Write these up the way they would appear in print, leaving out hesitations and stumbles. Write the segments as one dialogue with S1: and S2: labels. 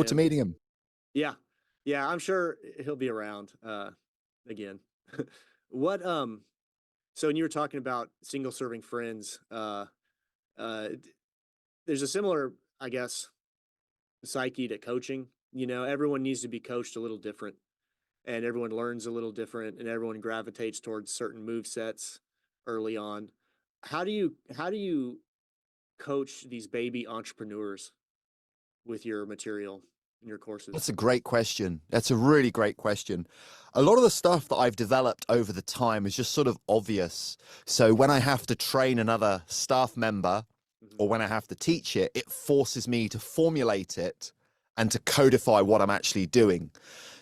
S1: forward to
S2: him.
S1: meeting him.
S2: Yeah. Yeah, I'm sure he'll be around again. What so when you were talking about single serving friends, d- there's a similar, I guess, psyche to coaching. You know, everyone needs to be coached a little different, and everyone learns a little different, and everyone gravitates towards certain move sets early on. How do you coach these baby entrepreneurs with your material in your courses?
S1: That's a great question. That's a really great question. A lot of the stuff that I've developed over the time is just sort of obvious. So when I have to train another staff member
S2: Mhm.
S1: or when I have to teach it, it forces me to formulate it and to codify what I'm actually doing.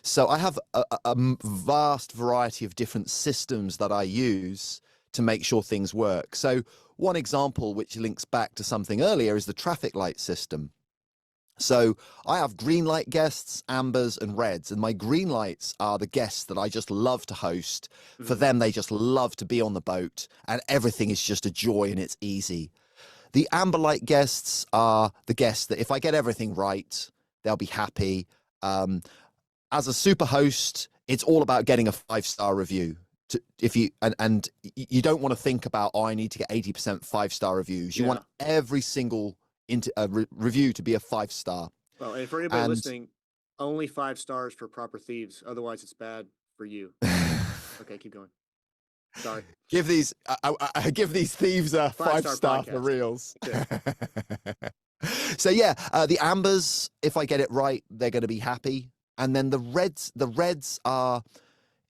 S1: So I have a vast variety of different systems that I use to make sure things work. So one example which links back to something earlier is the traffic light system. So I have green light guests, ambers, and reds. And my green lights are the guests that I just love to host. For
S2: Mhm.
S1: them, they just love to be on the boat, and everything is just a joy and it's easy. The amber light guests are the guests that if I get everything right, they'll be happy. Um, as a super host, it's all about getting a 5-star review. If you and you don't want to think about, oh, I need to get 80% 5-star reviews. You want
S2: Yeah.
S1: every single review to be a 5-star.
S2: Well, and for anybody
S1: And
S2: listening, only 5 stars for proper thieves. Otherwise, it's bad for you. Okay, keep going. Sorry.
S1: I give these thieves a 5
S2: 5 star
S1: star for
S2: podcast.
S1: reals.
S2: That's it.
S1: So yeah, the ambers, if I get it right, they're going to be happy. And then the reds are,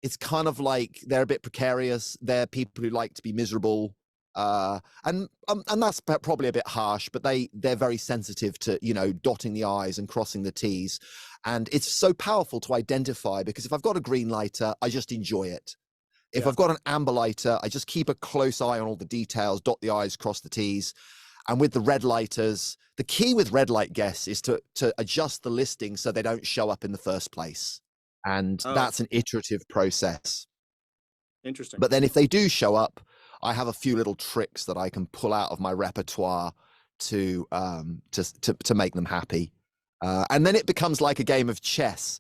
S1: it's kind of like they're a bit precarious. They're people who like to be miserable. And that's probably a bit harsh, but they're very sensitive to, dotting the I's and crossing the T's. And it's so powerful to identify because if I've got a green lighter, I just enjoy it. If
S2: Yeah.
S1: I've got an amber lighter, I just keep a close eye on all the details, dot the I's, cross the T's. And with the red lighters, the key with red light guests is to adjust the listing so they don't show up in the first place. And
S2: Oh,
S1: that's an iterative process.
S2: interesting.
S1: But then if they do show up, I have a few little tricks that I can pull out of my repertoire to make them happy. And then it becomes like a game of chess.